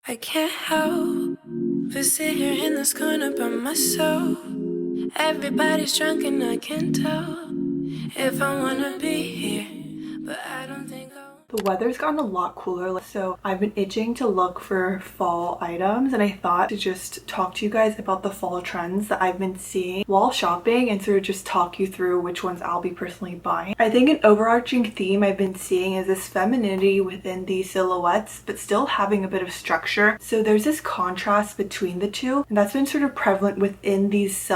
I can't help but sit here in this corner by myself. Everybody's drunk and I can tell if I wanna be here, but I don't think I'll. The weather's gotten a lot cooler, so I've been itching to look for fall items, and I thought to just talk to you guys about the fall trends that I've been seeing while shopping and sort of just talk you through which ones I'll be personally buying. I think an overarching theme I've been seeing is this femininity within these silhouettes, but still having a bit of structure. So there's this contrast between the two, and that's been sort of prevalent within these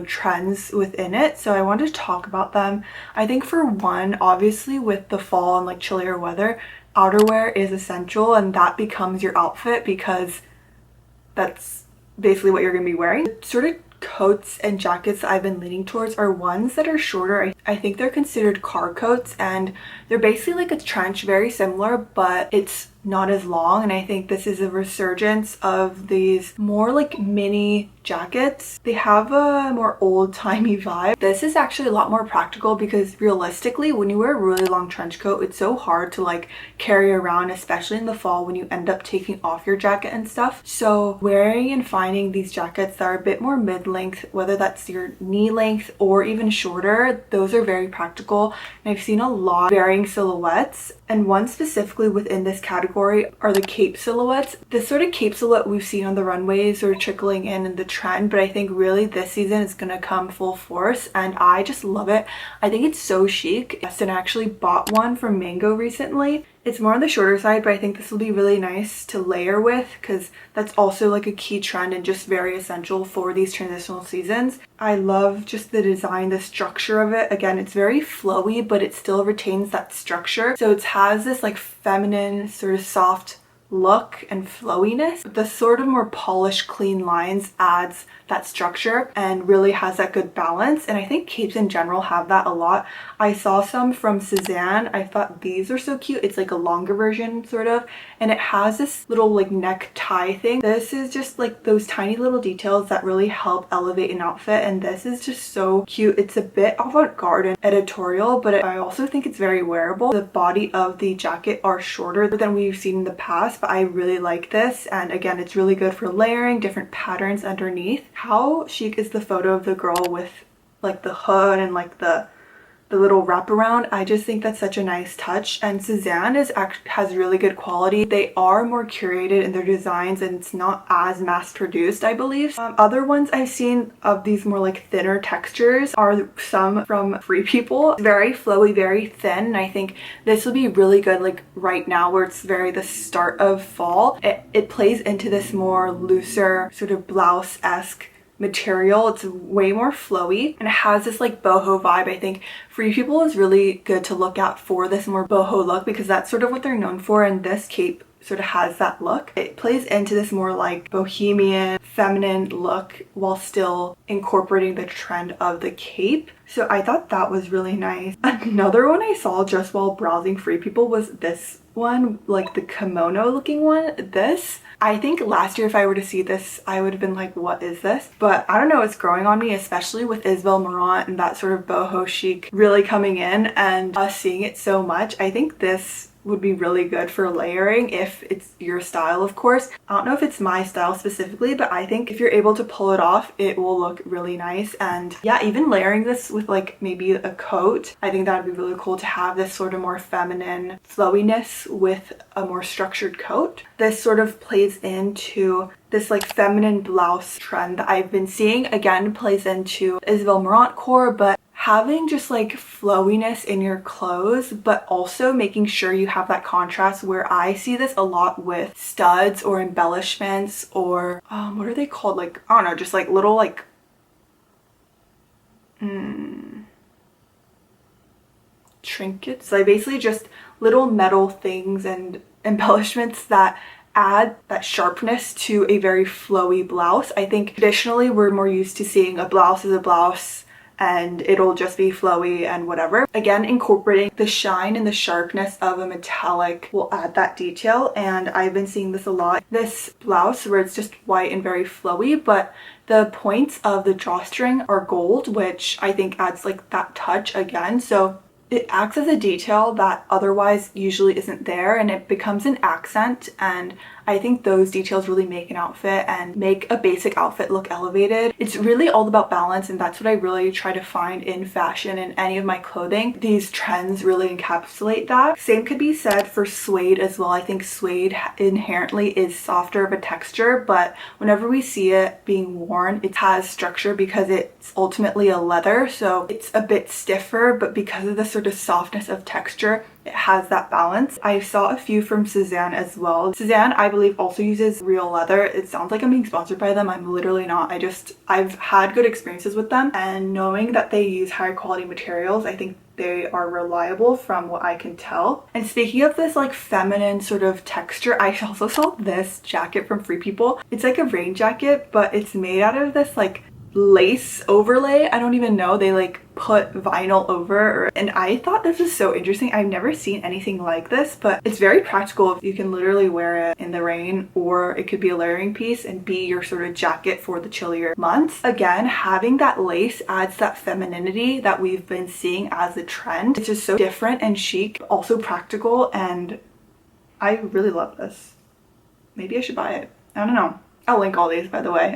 trends within it. So I wanted to talk about them. I think for one, obviously with the fall and like chillier weather, outerwear is essential, and that becomes your outfit because that's basically what you're going to be wearing. The sort of coats and jackets that I've been leaning towards are ones that are shorter. I think they're considered car coats, and they're basically like a trench, very similar, but it's not as long. And I think this is a resurgence of these more like mini jackets. They have a more old-timey vibe. This is actually a lot more practical because realistically, when you wear a really long trench coat, it's so hard to like carry around, especially in the fall when you end up taking off your jacket and stuff. So wearing and finding these jackets that are a bit more mid-length, whether that's your knee length or even shorter, those are very practical. And I've seen a lot of varying silhouettes, and one specifically within this category are the cape silhouettes. This sort of cape silhouette we've seen on the runways or trickling in the trend, but I think really this season is gonna come full force, and I just love it. I think it's so chic. Yes, and I actually bought one from Mango recently. It's more on the shorter side, but I think this will be really nice to layer with because that's also like a key trend and just very essential for these transitional seasons. I love just the design, the structure of it. Again, it's very flowy, but it still retains that structure. So it has this like feminine, sort of soft look and flowiness. The sort of more polished, clean lines adds that structure and really has that good balance, and I think capes in general have that a lot. I saw some from Suzanne. I thought these are so cute. It's like a longer version sort of, and it has this little like neck tie thing. This is just like those tiny little details that really help elevate an outfit, and this is just so cute. It's a bit avant-garde and editorial, but I also think it's very wearable. The body of the jacket are shorter than we've seen in the past, but I really like this, and again, it's really good for layering different patterns underneath. How chic is the photo of the girl with like the hood and like the little wraparound? I just think that's such a nice touch, and Suzanne has really good quality. They are more curated in their designs, and it's not as mass produced, I believe. Other ones I've seen of these more like thinner textures are some from Free People. It's very flowy, very thin, and I think this will be really good like right now where it's very the start of fall. It plays into this more looser sort of blouse-esque material. It's way more flowy and it has this like boho vibe. I think Free People is really good to look at for this more boho look because that's sort of what they're known for, and this cape sort of has that look. It plays into this more like bohemian, feminine look while still incorporating the trend of the cape. So I thought that was really nice. Another one I saw just while browsing Free People was this one, like the kimono looking one. This, I think last year if I were to see this, I would have been like, what is this? But I don't know, it's growing on me, especially with Isabel Marant and that sort of boho chic really coming in and us seeing it so much. I think this would be really good for layering if it's your style, of course. I don't know if it's my style specifically, but I think if you're able to pull it off, it will look really nice. And yeah, even layering this with like maybe a coat, I think that would be really cool to have this sort of more feminine flowiness with a more structured coat. This sort of plays into this like feminine blouse trend that I've been seeing. Again, plays into Isabel Marant core, but having just like flowiness in your clothes, but also making sure you have that contrast, where I see this a lot with studs or embellishments or what are they called? Like, I don't know, just like little like trinkets. Like basically just little metal things and embellishments that add that sharpness to a very flowy blouse. I think traditionally we're more used to seeing a blouse as a blouse and it'll just be flowy and whatever. Again, incorporating the shine and the sharpness of a metallic will add that detail, and I've been seeing this a lot. This blouse where it's just white and very flowy, but the points of the drawstring are gold, which I think adds like that touch again. So it acts as a detail that otherwise usually isn't there, and it becomes an accent, and I think those details really make an outfit and make a basic outfit look elevated. It's really all about balance, and that's what I really try to find in fashion and any of my clothing. These trends really encapsulate that. Same could be said for suede as well. I think suede inherently is softer of a texture, but whenever we see it being worn, it has structure because it's ultimately a leather, so it's a bit stiffer, but because of the sort of softness of texture, it has that balance. I saw a few from Suzanne as well. Suzanne, I believe, also uses real leather. It sounds like I'm being sponsored by them. I'm literally not. I've had good experiences with them, and knowing that they use high quality materials, I think they are reliable from what I can tell. And speaking of this like feminine sort of texture, I also saw this jacket from Free People. It's like a rain jacket, but it's made out of this like lace overlay. I don't even know, they like put vinyl over, and I thought this was so interesting. I've never seen anything like this, but it's very practical. You can literally wear it in the rain, or it could be a layering piece and be your sort of jacket for the chillier months. Again, having that lace adds that femininity that we've been seeing as a trend. It's just so different and chic, also practical, and I really love this. Maybe I should buy it. I don't know. I'll link all these, by the way.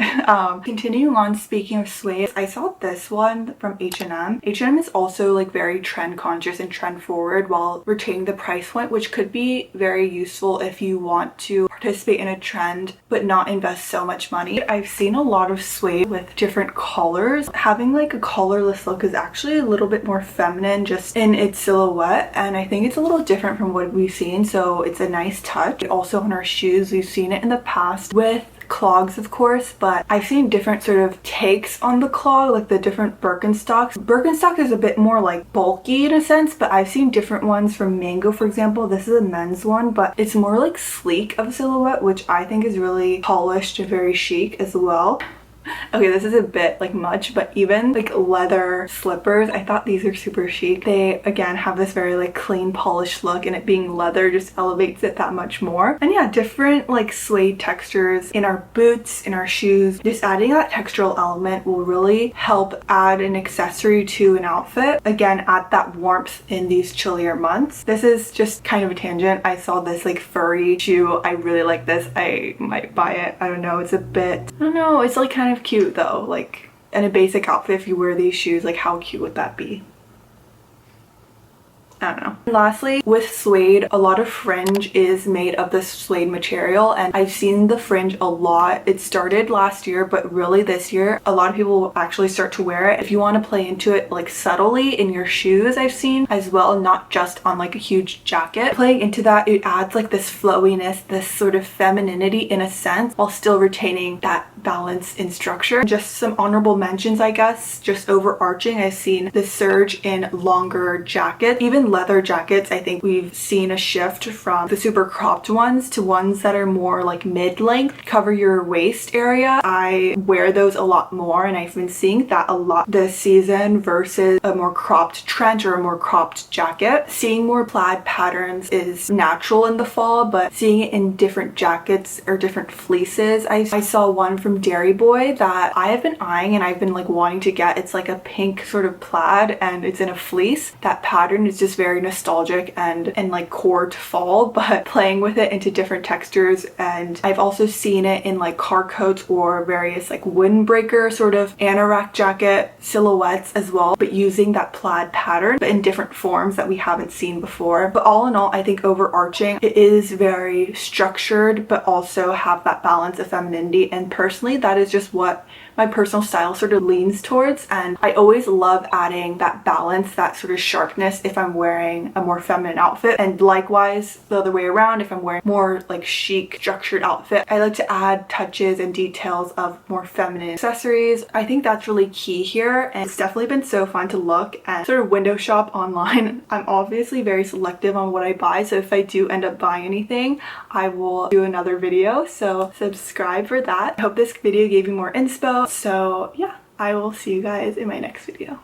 Continuing on, speaking of suede, I saw this one from H&M. H&M is also like very trend conscious and trend forward while retaining the price point, which could be very useful if you want to participate in a trend but not invest so much money. I've seen a lot of suede with different collars. Having like a collarless look is actually a little bit more feminine just in its silhouette, and I think it's a little different from what we've seen, so it's a nice touch. Also on our shoes, we've seen it in the past with clogs, of course, but I've seen different sort of takes on the clog, like the different Birkenstocks. Birkenstock is a bit more like bulky in a sense, but I've seen different ones from Mango, for example. This is a men's one, but it's more like sleek of a silhouette, which I think is really polished and very chic as well. Okay, this is a bit like much, but even like leather slippers, I thought these are super chic. They again have this very like clean polished look, and it being leather just elevates it that much more. And yeah, different like suede textures in our boots, in our shoes. Just adding that textural element will really help add an accessory to an outfit. Again, add that warmth in these chillier months. This is just kind of a tangent. I saw this like furry shoe. I really like this. I might buy it. I don't know. It's a bit, I don't know. It's like kind of cute though, like in a basic outfit. If you wear these shoes, like how cute would that be? I don't know. And lastly, with suede, a lot of fringe is made of this suede material, and I've seen the fringe a lot. It started last year, but really this year a lot of people will actually start to wear it. If you want to play into it like subtly in your shoes, I've seen as well, not just on like a huge jacket. Playing into that, it adds like this flowiness, this sort of femininity in a sense, while still retaining that balance in structure. Just some honorable mentions, I guess, just overarching, I've seen the surge in longer jackets, even leather jackets. I think we've seen a shift from the super cropped ones to ones that are more like mid-length, cover your waist area. I wear those a lot more, and I've been seeing that a lot this season versus a more cropped trench or a more cropped jacket. Seeing more plaid patterns is natural in the fall, but seeing it in different jackets or different fleeces. I saw one from Dairy Boy that I have been eyeing and I've been like wanting to get. It's like a pink sort of plaid and it's in a fleece. That pattern is just very nostalgic and like core to fall, but playing with it into different textures. And I've also seen it in like car coats or various like windbreaker sort of anorak jacket silhouettes as well, but using that plaid pattern but in different forms that we haven't seen before. But all in all, I think overarching, it is very structured but also have that balance of femininity, and personally that is just what my personal style sort of leans towards. And I always love adding that balance, that sort of sharpness if I'm wearing a more feminine outfit, and likewise the other way around if I'm wearing more like chic structured outfit. I like to add touches and details of more feminine accessories. I think that's really key here, and it's definitely been so fun to look and sort of window shop online. I'm obviously very selective on what I buy, so if I do end up buying anything, I will do another video, so subscribe for that. I hope this video gave you more inspo. So yeah, I will see you guys in my next video.